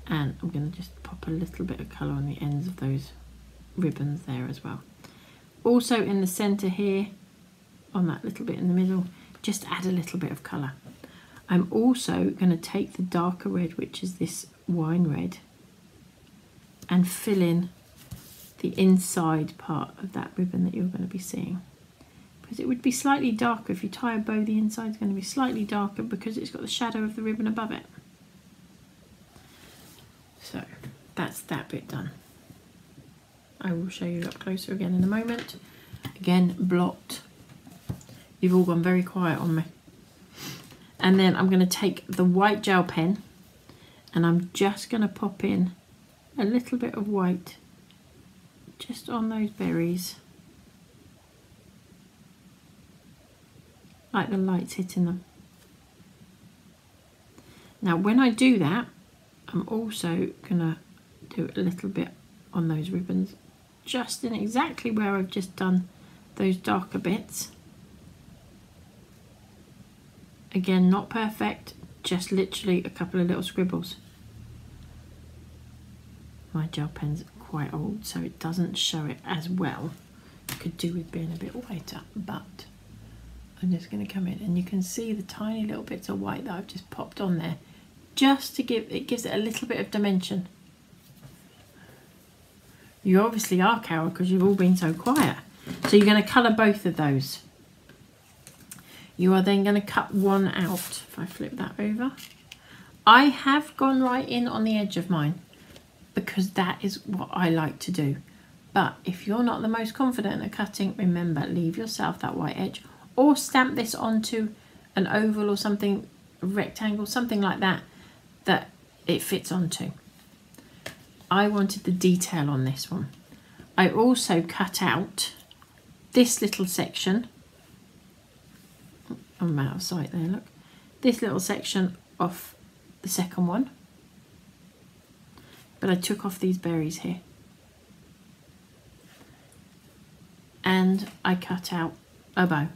And I'm going to just pop a little bit of colour on the ends of those ribbons there as well. Also in the centre here, on that little bit in the middle, just add a little bit of colour. I'm also going to take the darker red, which is this wine red, and fill in the inside part of that ribbon that you're going to be seeing. Because it would be slightly darker if you tie a bow, the inside is going to be slightly darker because it's got the shadow of the ribbon above it. So that's that bit done. I will show you up closer again in a moment. Again, blot. You've all gone very quiet on me. And then I'm going to take the white gel pen and I'm just going to pop in a little bit of white just on those berries. Like the light's hitting them. Now when I do that, I'm also going to do a little bit on those ribbons, just in exactly where I've just done those darker bits. Again, not perfect, just literally a couple of little scribbles. My gel pen's quite old, so it doesn't show it as well. Could do with being a bit whiter, but I'm just going to come in and you can see the tiny little bits of white that I've just popped on there. Just to give it, gives it a little bit of dimension. You obviously are, Carol, because you've all been so quiet. So you're going to colour both of those. You are then going to cut one out. If I flip that over. I have gone right in on the edge of mine because that is what I like to do. But if you're not the most confident at cutting, remember, leave yourself that white edge or stamp this onto an oval or something, a rectangle, something like that, that it fits onto. I wanted the detail on this one. I also cut out this little section. I'm out of sight there, look. This little section off the second one. But I took off these berries here. And I cut out a bow.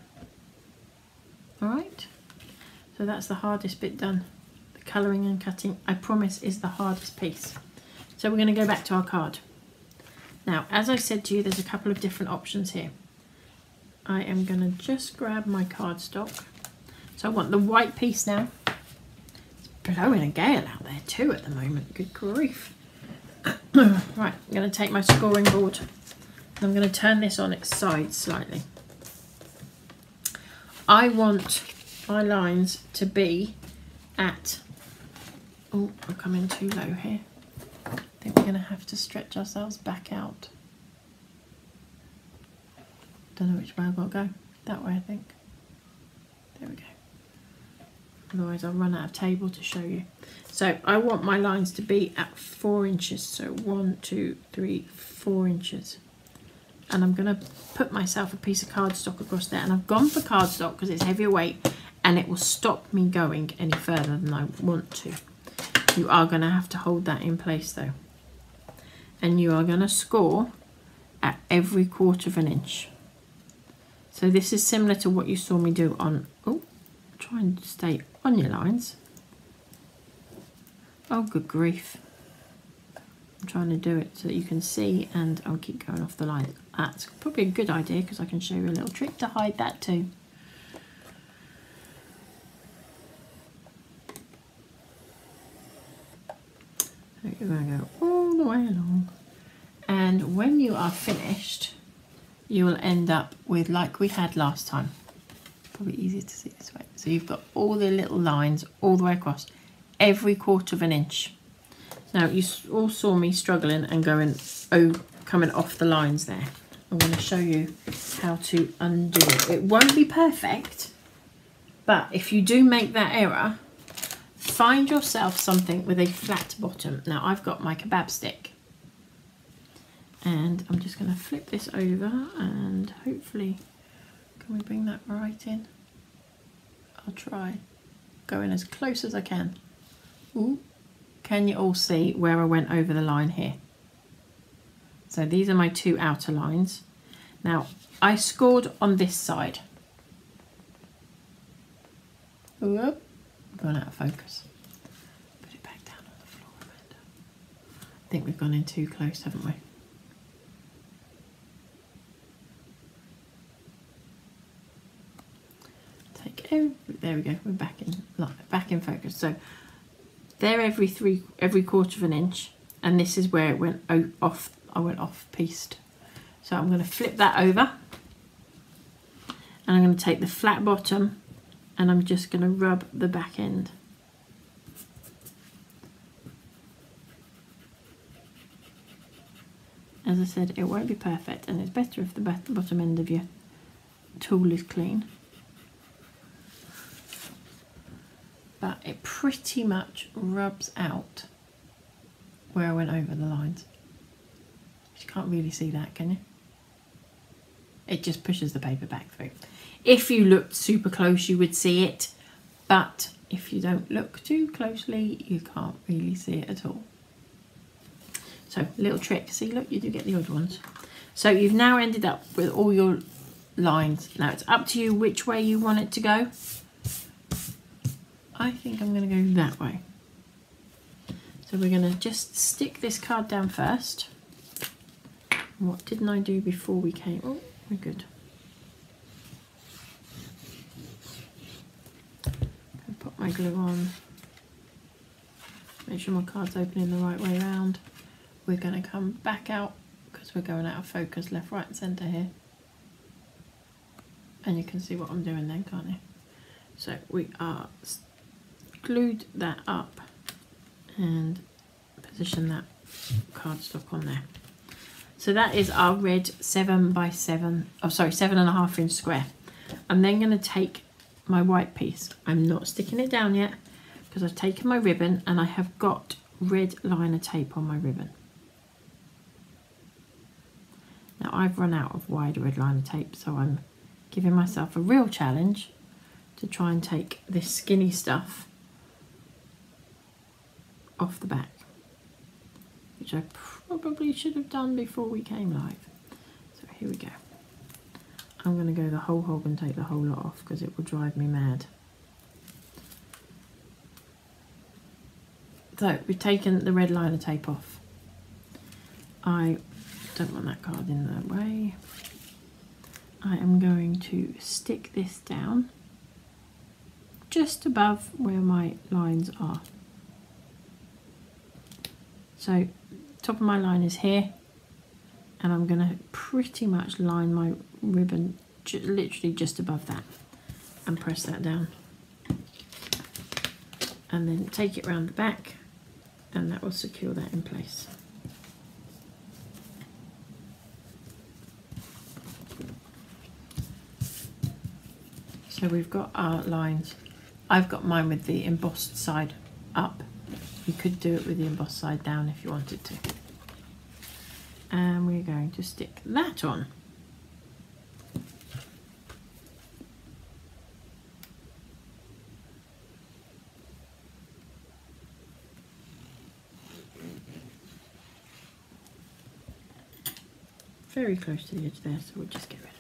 Alright, so that's the hardest bit done. Colouring and cutting, I promise, is the hardest piece. So we're going to go back to our card. Now, as I said to you, there's a couple of different options here. I am going to just grab my cardstock. So I want the white piece now. It's blowing a gale out there too at the moment. Good grief. Right, I'm going to take my scoring board and I'm going to turn this on its side slightly. I want my lines to be at... Oh, I've come in too low here. I think we're going to have to stretch ourselves back out. Don't know which way I've got to go. That way, I think. There we go. Otherwise I'll run out of table to show you. So I want my lines to be at 4 inches. So 1, 2, 3, 4 inches. And I'm going to put myself a piece of cardstock across there. And I've gone for cardstock because it's heavier weight and it will stop me going any further than I want to. You are going to have to hold that in place though. And you are going to score at every 1/4 of an inch. So this is similar to what you saw me do on, oh, try and stay on your lines. Oh, good grief. I'm trying to do it so that you can see and I'll keep going off the line. That's probably a good idea because I can show you a little trick to hide that too. So you're going to go all the way along. And when you are finished, you will end up with like we had last time. Probably easier to see this way. So you've got all the little lines all the way across, every 1/4 of an inch. Now you all saw me struggling and going, oh, coming off the lines there. I'm going to show you how to undo it. It won't be perfect, but if you do make that error, find yourself something with a flat bottom. Now I've got my kebab stick. And I'm just going to flip this over and hopefully, can we bring that right in? I'll try going as close as I can. Ooh, can you all see where I went over the line here? So these are my 2 outer lines. Now I scored on this side. Whoop, gone out of focus. Put it back down on the floor, Amanda. I think we've gone in too close, haven't we? There we go, we're back in focus. So they're every 1/4 of an inch, and this is where it went off. I went off pieced. So I'm going to flip that over, and I'm going to take the flat bottom, and I'm just going to rub the back end. As I said, it won't be perfect, and it's better if the bottom end of your tool is clean. But it pretty much rubs out where I went over the lines. You can't really see that, can you? It just pushes the paper back through. If you looked super close, you would see it, but if you don't look too closely, you can't really see it at all. So, little trick. See, look, you do get the odd ones. So you've now ended up with all your lines. Now it's up to you which way you want it to go. I think I'm going to go that way. So we're going to just stick this card down first. What didn't I do before we came? Oh, we're good. Put my glue on. Make sure my card's opening the right way around. We're going to come back out because we're going out of focus left, right and centre here. And you can see what I'm doing then, can't you? So we are glued that up and position that cardstock on there. So that is our red 7.5 inch square. I'm then going to take my white piece. I'm not sticking it down yet because I've taken my ribbon and I have got red liner tape on my ribbon. Now I've run out of wide red liner tape, so I'm giving myself a real challenge to try and take this skinny stuff off the back, which I probably should have done before we came live. So here we go. I'm going to go the whole hog and take the whole lot off because it will drive me mad. So we've taken the red liner tape off. I don't want that card in the way. I am going to stick this down just above where my lines are. So top of my line is here, and I'm going to pretty much line my ribbon literally just above that and press that down, and then take it around the back, and that will secure that in place. So we've got our lines. I've got mine with the embossed side up. You could do it with the embossed side down if you wanted to. And we're going to stick that on. Very close to the edge there, so we'll just get rid of that.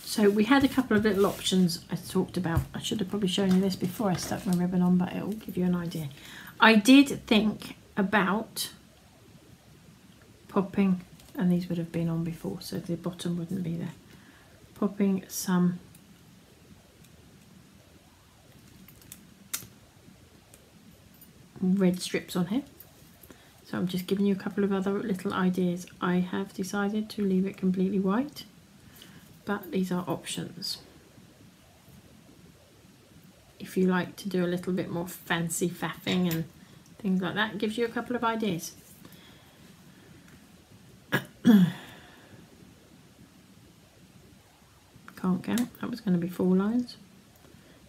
So we had a couple of little options I talked about. I should have probably shown you this before I stuck my ribbon on, but it will give you an idea. I did think about popping, and these would have been on before, so the bottom wouldn't be there. Popping some red strips on here. So I'm just giving you a couple of other little ideas. I have decided to leave it completely white, but these are options. If you like to do a little bit more fancy faffing and things like that, it gives you a couple of ideas. Can't count, that was going to be 4 lines.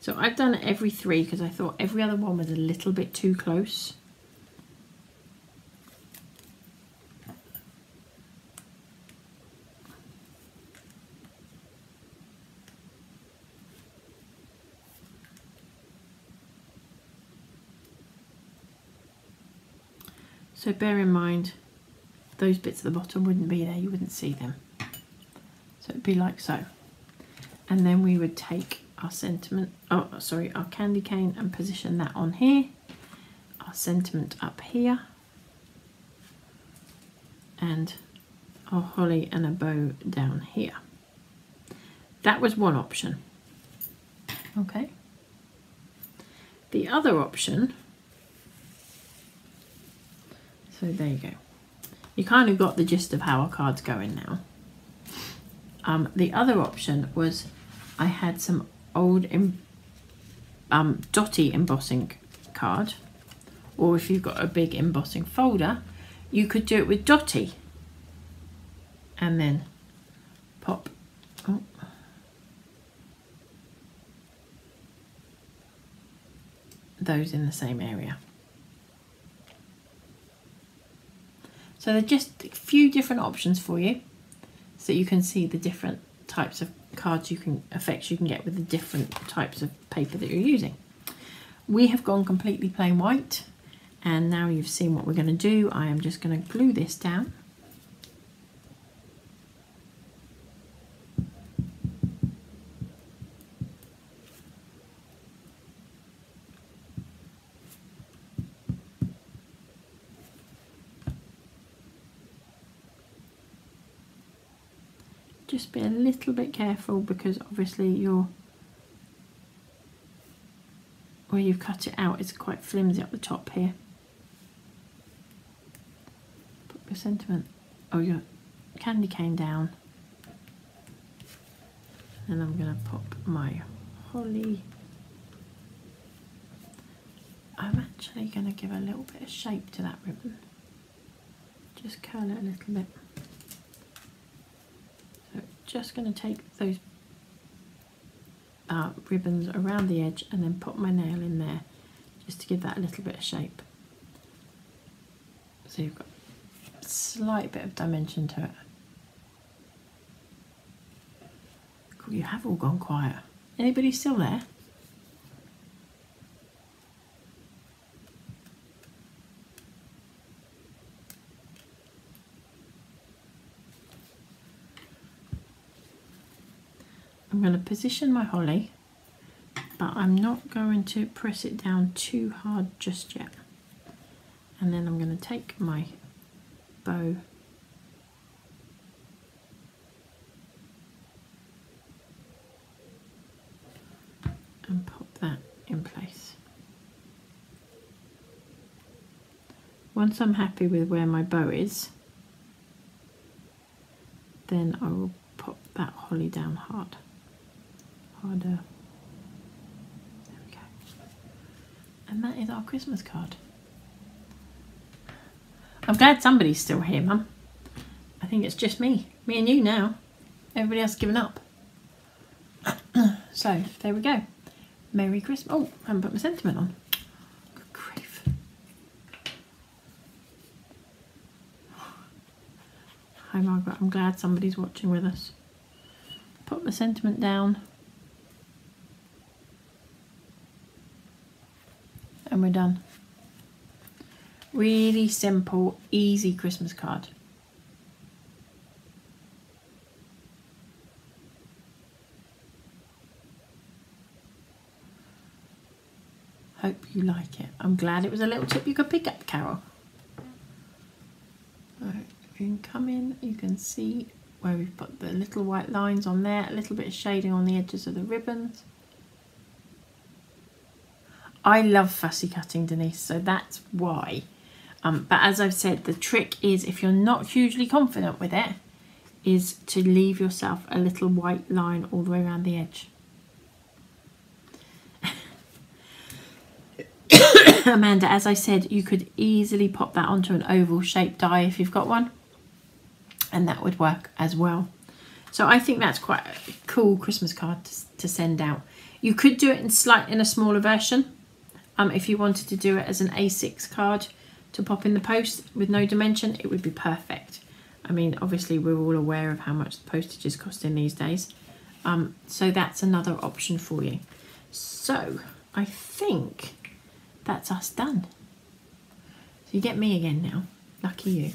So I've done every 3 because I thought every other one was a little bit too close. So bear in mind, those bits at the bottom wouldn't be there, you wouldn't see them. So it'd be like so. And then we would take our our candy cane and position that on here, our sentiment up here, and our holly and a bow down here. That was one option. Okay. The other option, so there you go. You kind of got the gist of how our card's going now. The other option was I had some old dotty embossing card, or if you've got a big embossing folder, you could do it with dotty and then pop those in the same area. So they're just a few different options for you, so you can see the different types of cards effects you can get with the different types of paper that you're using. We have gone completely plain white, and now you've seen what we're going to do. I am just going to glue this down. Just be a little bit careful, because obviously where you've cut it out is quite flimsy up the top here. Put your sentiment, your candy cane down, and I'm going to pop my holly. I'm actually going to give a little bit of shape to that ribbon. Just curl it a little bit. Just going to take those ribbons around the edge and then put my nail in there just to give that a little bit of shape. So you've got a slight bit of dimension to it. Cool, you have all gone quiet. Anybody still there? I'm going to position my holly, but I'm not going to press it down too hard just yet. And then I'm going to take my bow and pop that in place. Once I'm happy with where my bow is, then I will pop that holly down harder. There we go. And that is our Christmas card. I'm glad somebody's still here, Mum. I think it's just me and you now. Everybody else has given up. So there we go. Merry Christmas. Oh, I haven't put my sentiment on. Good grief. Hi Margaret, I'm glad somebody's watching with us. Put the sentiment down. And we're done. Really simple, easy Christmas card. Hope you like it. I'm glad it was a little tip you could pick up, Carol. Right, if you can come in, you can see where we've put the little white lines on there, a little bit of shading on the edges of the ribbons. I love fussy cutting, Denise, so that's why. But as I've said, the trick is, if you're not hugely confident with it, is to leave yourself a little white line all the way around the edge. Amanda, as I said, you could easily pop that onto an oval shaped die if you've got one, and that would work as well. So I think that's quite a cool Christmas card to send out. You could do it in a smaller version. If you wanted to do it as an A6 card to pop in the post with no dimension, it would be perfect. I mean, obviously we're all aware of how much the postage is costing these days. So that's another option for you. So I think that's us done. So you get me again now. Lucky you.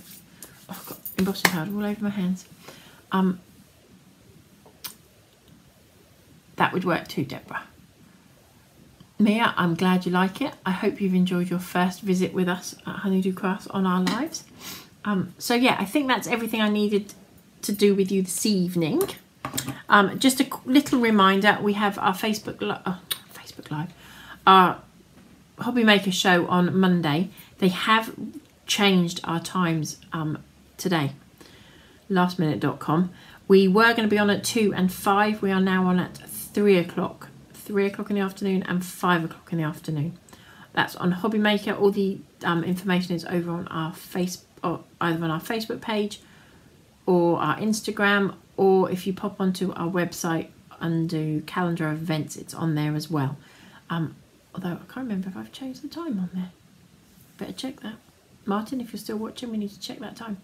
Oh, I've got embossing powder all over my hands. That would work too, Deborah. Mia, I'm glad you like it. I hope you've enjoyed your first visit with us at Honeydew Crafts on our lives. So yeah, I think that's everything I needed to do with you this evening. Just a little reminder, we have our Facebook Live, our Hobby Maker show on Monday. They have changed our times today, lastminute.com. We were going to be on at 2 and 5. We are now on at 3 o'clock. 3 o'clock in the afternoon and 5 o'clock in the afternoon. That's on Hobby Maker. All the information is over on our either on our Facebook page or our Instagram, or if you pop onto our website under calendar of events, it's on there as well. Although I can't remember if I've changed the time on there. Better check that. Martin, if you're still watching, we need to check that time.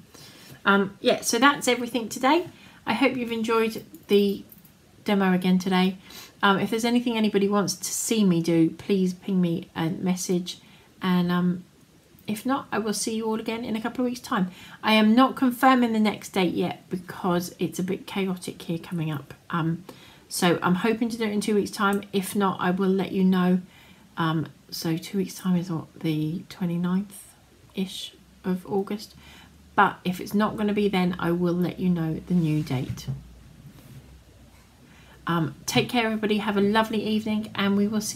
Yeah, so that's everything today. I hope you've enjoyed the demo again today. If there's anything anybody wants to see me do, please ping me a message, and if not, I will see you all again in a couple of weeks' time. I am not confirming the next date yet because it's a bit chaotic here coming up. So I'm hoping to do it in 2 weeks' time. If not, I will let you know. So 2 weeks' time is what, the 29th-ish of August. But if it's not going to be then, I will let you know the new date. Take care, everybody. Have a lovely evening, and we will see you